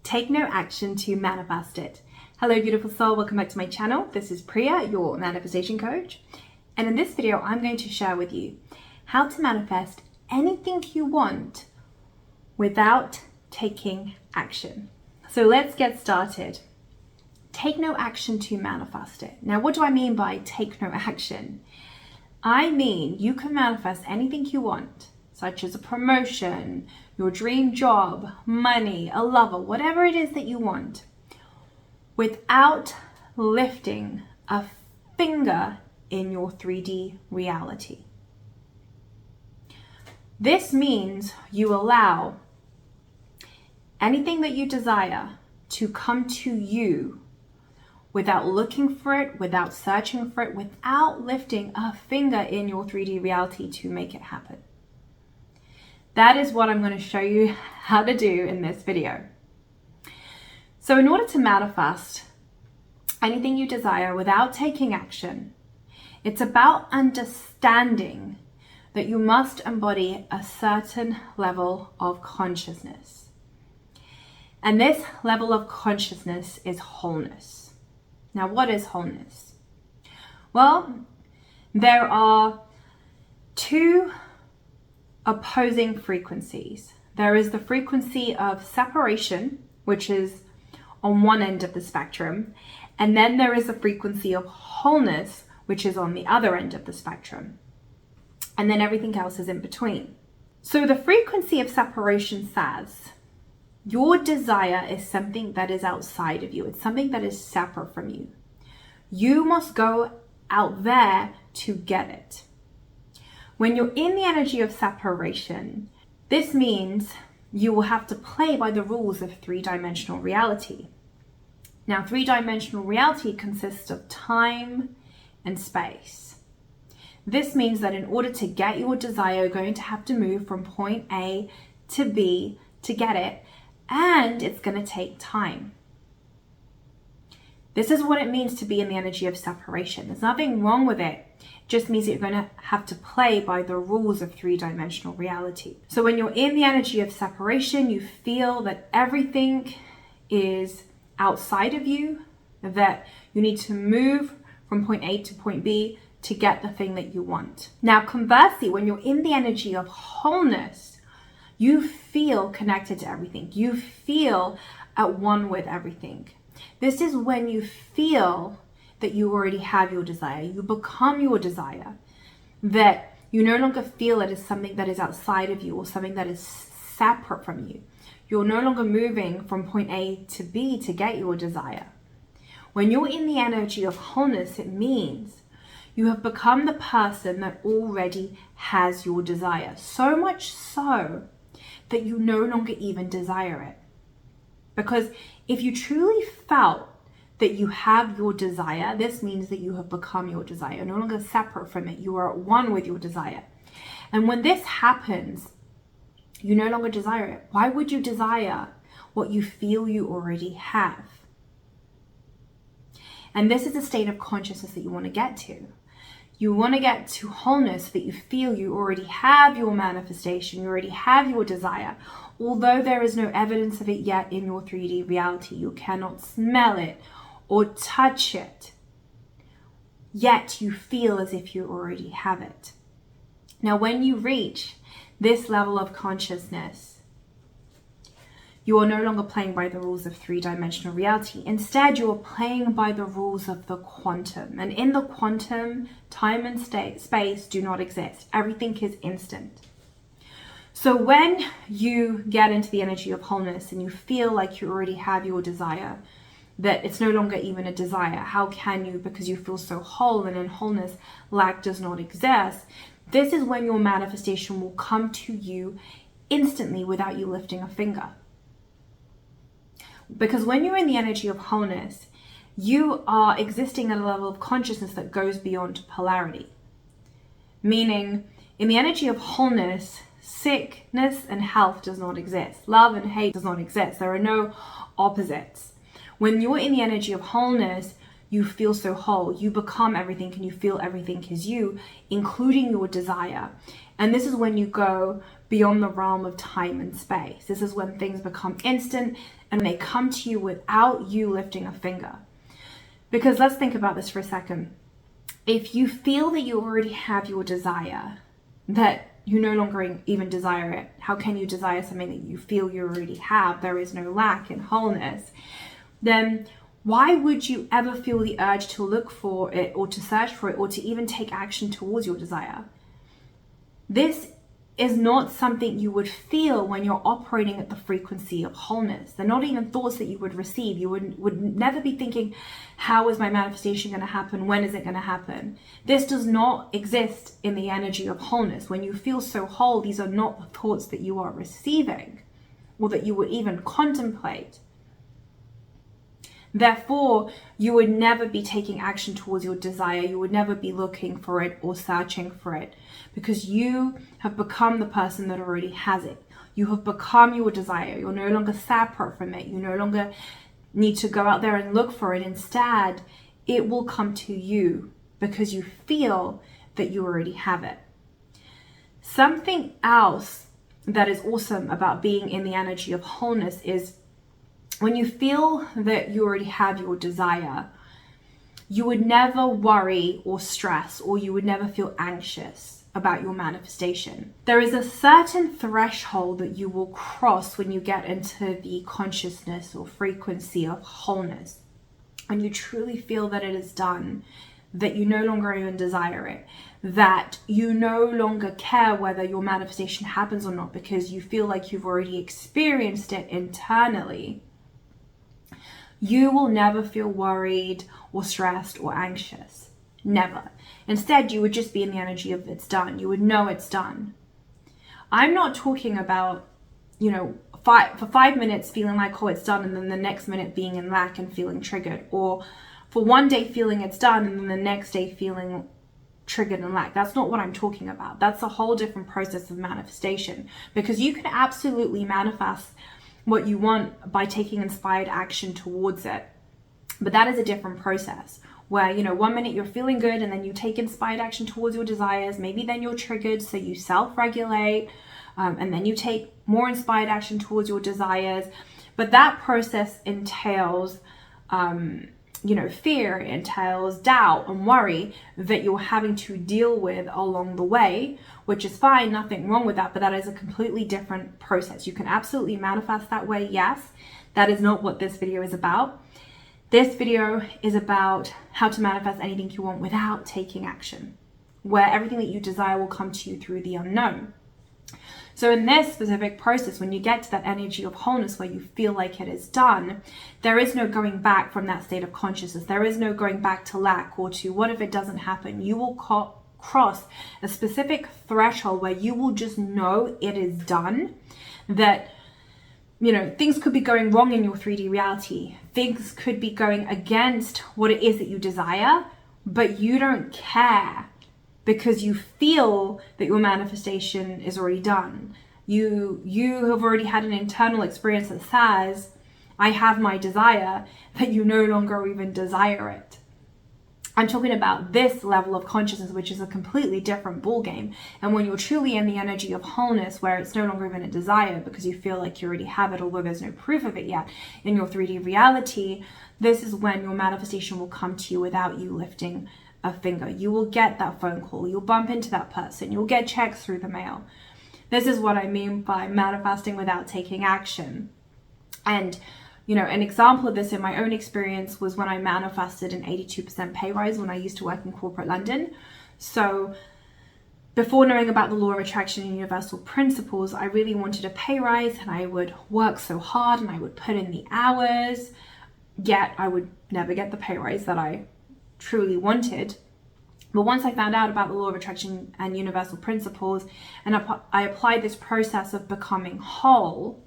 Take no action to manifest it. Hello beautiful soul, welcome back to my channel. This is Priya, your manifestation coach. And in this video, I'm going to share with you how to manifest anything you want without taking action. So let's get started. Take no action to manifest it. Now, what do I mean by take no action? I mean, you can manifest anything you want, such as a promotion, your dream job, money, a lover, whatever it is that you want, without lifting a finger in your 3D reality. This means you allow anything that you desire to come to you without looking for it, without searching for it, without lifting a finger in your 3D reality to make it happen. That is what I'm going to show you how to do in this video. So in order to manifest anything you desire without taking action, it's about understanding that you must embody a certain level of consciousness. And this level of consciousness is wholeness. Now, what is wholeness? Well, there are two opposing frequencies. There is the frequency of separation, which is on one end of the spectrum, and then there is the frequency of wholeness, which is on the other end of the spectrum. And then everything else is in between. So the frequency of separation says your desire is something that is outside of you. It's something that is separate from you. You must go out there to get it. When you're in the energy of separation, this means you will have to play by the rules of three-dimensional reality. Now, three-dimensional reality consists of time and space. This means that in order to get your desire, you're going to have to move from point A to B to get it, and it's going to take time. This is what it means to be in the energy of separation. There's nothing wrong with it. It just means that you're going to have to play by the rules of three-dimensional reality. So when you're in the energy of separation, you feel that everything is outside of you, that you need to move from point A to point B to get the thing that you want. Now, conversely, when you're in the energy of wholeness, you feel connected to everything. You feel at one with everything. This is when you feel that you already have your desire. You become your desire. That you no longer feel it as something that is outside of you or something that is separate from you. You're no longer moving from point A to B to get your desire. When you're in the energy of wholeness, it means you have become the person that already has your desire. So much so that you no longer even desire it. Because if you truly felt that you have your desire, this means that you have become your desire. You're no longer separate from it. You are at one with your desire. And when this happens, you no longer desire it. Why would you desire what you feel you already have? And this is a state of consciousness that you want to get to. You want to get to wholeness so that you feel you already have your manifestation, you already have your desire. Although there is no evidence of it yet in your 3D reality, you cannot smell it or touch it, yet you feel as if you already have it. Now, when you reach this level of consciousness, you are no longer playing by the rules of three-dimensional reality. Instead, you are playing by the rules of the quantum. And in the quantum, time and space do not exist. Everything is instant. So when you get into the energy of wholeness and you feel like you already have your desire, that it's no longer even a desire, how can you? Because you feel so whole, and in wholeness, lack does not exist. This is when your manifestation will come to you instantly without you lifting a finger. Because when you're in the energy of wholeness, you are existing at a level of consciousness that goes beyond polarity. Meaning, in the energy of wholeness, sickness and health does not exist. Love and hate does not exist. There are no opposites. When you're in the energy of wholeness, you feel so whole. You become everything and you feel everything is you, including your desire. And this is when you go beyond the realm of time and space. This is when things become instant and they come to you without you lifting a finger. Because let's think about this for a second. If you feel that you already have your desire, that you no longer even desire it, how can you desire something that you feel you already have? There is no lack in wholeness. Then why would you ever feel the urge to look for it or to search for it or to even take action towards your desire? This is not something you would feel when you're operating at the frequency of wholeness. They're not even thoughts that you would receive. You would never be thinking, how is my manifestation going to happen? When is it going to happen? This does not exist in the energy of wholeness. When you feel so whole, these are not the thoughts that you are receiving or that you would even contemplate. Therefore, you would never be taking action towards your desire. You would never be looking for it or searching for it, because you have become the person that already has it. You have become your desire. You're no longer separate from it. You no longer need to go out there and look for it. Instead, it will come to you because you feel that you already have it. Something else that is awesome about being in the energy of wholeness is when you feel that you already have your desire, you would never worry or stress, or you would never feel anxious about your manifestation. There is a certain threshold that you will cross when you get into the consciousness or frequency of wholeness. When you truly feel that it is done, that you no longer even desire it, that you no longer care whether your manifestation happens or not, because you feel like you've already experienced it internally. You will never feel worried or stressed or anxious. Never. Instead, you would just be in the energy of it's done. You would know it's done. I'm not talking about, for 5 minutes feeling like, oh, it's done, and then the next minute being in lack and feeling triggered. Or for one day feeling it's done, and then the next day feeling triggered and lack. That's not what I'm talking about. That's a whole different process of manifestation, because you can absolutely manifest what you want by taking inspired action towards it. But that is a different process where, 1 minute you're feeling good and then you take inspired action towards your desires. Maybe then you're triggered, so you self-regulate, and then you take more inspired action towards your desires. But that process entails, fear, it entails doubt and worry that you're having to deal with along the way, which is fine, nothing wrong with that, but that is a completely different process. You can absolutely manifest that way, yes. That is not what this video is about. This video is about how to manifest anything you want without taking action, where everything that you desire will come to you through the unknown. So in this specific process, when you get to that energy of wholeness where you feel like it is done, there is no going back from that state of consciousness. There is no going back to lack or to what if it doesn't happen. You will cross a specific threshold where you will just know it is done, that things could be going wrong in your 3D reality. Things could be going against what it is that you desire, but you don't care, because you feel that your manifestation is already done. You have already had an internal experience that says, I have my desire, that you no longer even desire it. I'm talking about this level of consciousness, which is a completely different ballgame. And when you're truly in the energy of wholeness, where it's no longer even a desire because you feel like you already have it, although there's no proof of it yet in your 3D reality, this is when your manifestation will come to you without you lifting a finger. You will get that phone call, you'll bump into that person, you'll get checks through the mail. This is what I mean by manifesting without taking action. And an example of this in my own experience was when I manifested an 82% pay rise when I used to work in corporate London. So before knowing about the law of attraction and universal principles, I really wanted a pay rise, and I would work so hard and I would put in the hours, yet I would never get the pay rise that I truly wanted. But once I found out about the law of attraction and universal principles, and I applied this process of becoming whole,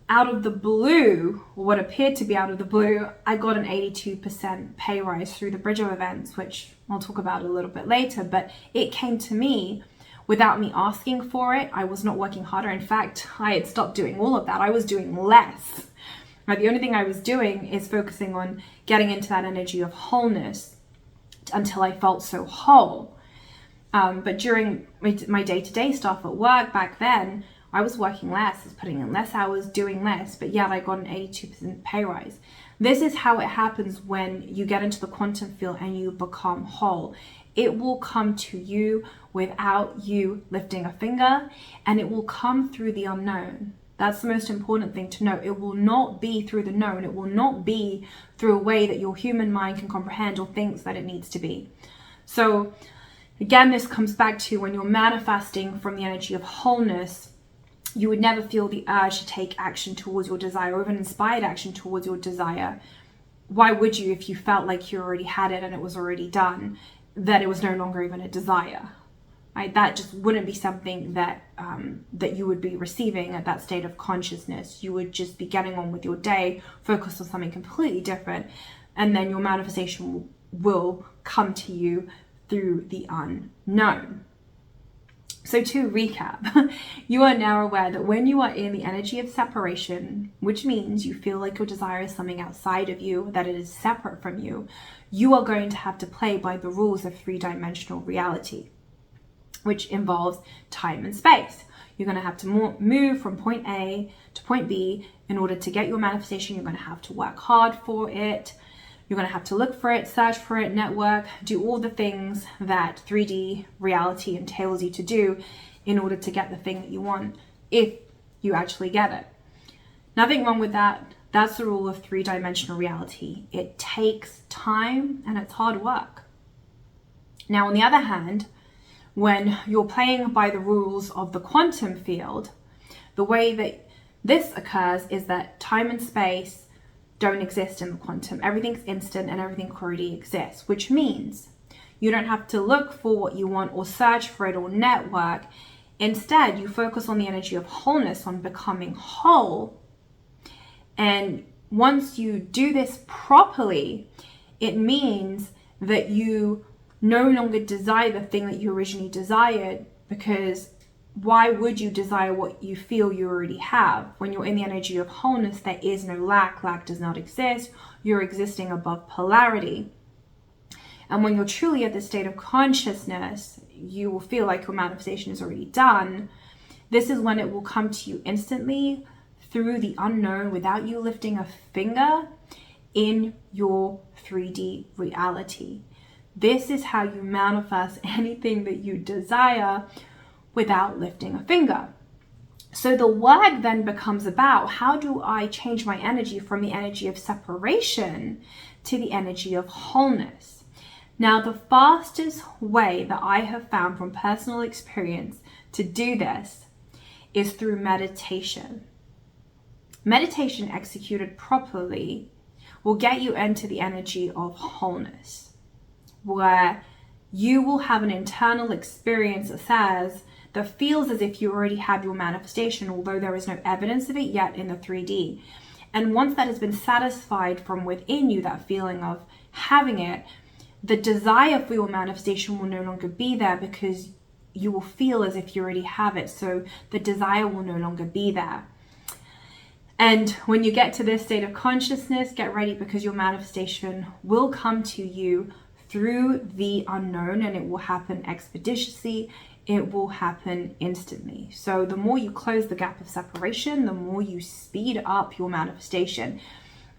out of the blue, or what appeared to be out of the blue, I got an 82% pay rise through the Bridge of Events, which I'll talk about a little bit later, but it came to me without me asking for it. I was not working harder. In fact, I had stopped doing all of that. I was doing less. Right? The only thing I was doing is focusing on getting into that energy of wholeness until I felt so whole. But during my day-to-day stuff at work back then, I was working less, I was putting in less hours, doing less, but yet I got an 82% pay rise. This is how it happens when you get into the quantum field and you become whole. It will come to you without you lifting a finger, and it will come through the unknown. That's the most important thing to know. It will not be through the known. It will not be through a way that your human mind can comprehend or thinks that it needs to be. So again, this comes back to when you're manifesting from the energy of wholeness, you would never feel the urge to take action towards your desire or even inspired action towards your desire. Why would you if you felt like you already had it and it was already done, that it was no longer even a desire? Right? That just wouldn't be something that that you would be receiving at that state of consciousness. You would just be getting on with your day, focused on something completely different, and then your manifestation will come to you through the unknown. So to recap, you are now aware that when you are in the energy of separation, which means you feel like your desire is something outside of you, that it is separate from you, you are going to have to play by the rules of three-dimensional reality, which involves time and space. You're going to have to move from point A to point B in order to get your manifestation. You're going to have to work hard for it. You're going to have to look for it, search for it, network, do all the things that 3D reality entails you to do in order to get the thing that you want, if you actually get it. Nothing wrong with that. That's the rule of three-dimensional reality. It takes time and it's hard work. Now, on the other hand, when you're playing by the rules of the quantum field, the way that this occurs is that time and space don't exist in the quantum. Everything's instant and everything already exists, which means you don't have to look for what you want or search for it or network. Instead, you focus on the energy of wholeness, on becoming whole. And once you do this properly, it means that you no longer desire the thing that you originally desired, because why would you desire what you feel you already have? When you're in the energy of wholeness, there is no lack. Lack does not exist. You're existing above polarity. And when you're truly at this state of consciousness, you will feel like your manifestation is already done. This is when it will come to you instantly through the unknown without you lifting a finger in your 3D reality. This is how you manifest anything that you desire without lifting a finger. So the work then becomes about, how do I change my energy from the energy of separation to the energy of wholeness? Now, the fastest way that I have found from personal experience to do this is through meditation. Meditation executed properly will get you into the energy of wholeness, where you will have an internal experience that feels as if you already have your manifestation, although there is no evidence of it yet in the 3D. And once that has been satisfied from within you, that feeling of having it, the desire for your manifestation will no longer be there, because you will feel as if you already have it. So the desire will no longer be there. And when you get to this state of consciousness, get ready, because your manifestation will come to you through the unknown, and it will happen expeditiously. It will happen instantly. So the more you close the gap of separation, the more you speed up your manifestation.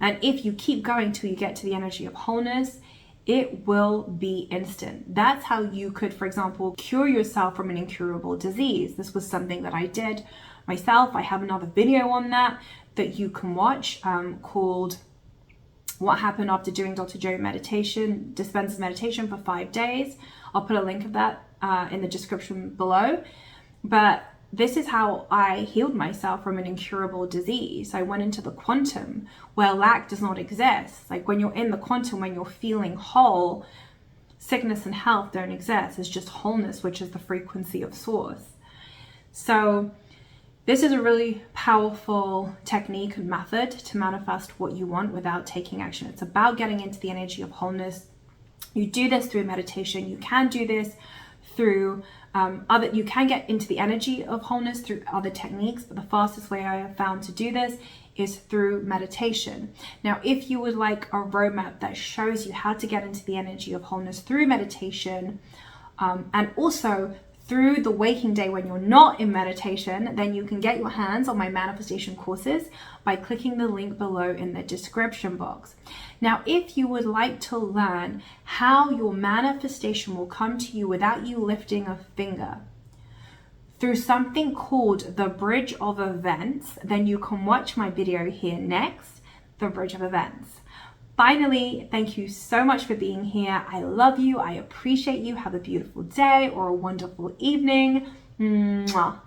And if you keep going till you get to the energy of wholeness, it will be instant. That's how you could, for example, cure yourself from an incurable disease. This was something that I did myself. I have another video on that you can watch called What Happened After Doing Dr. Joe Meditation, Dispenza's Meditation for 5 days. I'll put a link of that in the description below. But this is how I healed myself from an incurable disease. I went into the quantum where lack does not exist. Like when you're in the quantum, when you're feeling whole, sickness and health don't exist. It's just wholeness, which is the frequency of source. So this is a really powerful technique and method to manifest what you want without taking action. It's about getting into the energy of wholeness. You do this through meditation. You can do this through you can get into the energy of wholeness through other techniques, but the fastest way I have found to do this is through meditation. Now, if you would like a roadmap that shows you how to get into the energy of wholeness through meditation, And also through the waking day when you're not in meditation, then you can get your hands on my manifestation courses by clicking the link below in the description box. Now, if you would like to learn how your manifestation will come to you without you lifting a finger through something called the Bridge of Events, then you can watch my video here next, the Bridge of Events. Finally, thank you so much for being here. I love you. I appreciate you. Have a beautiful day or a wonderful evening. Mwah.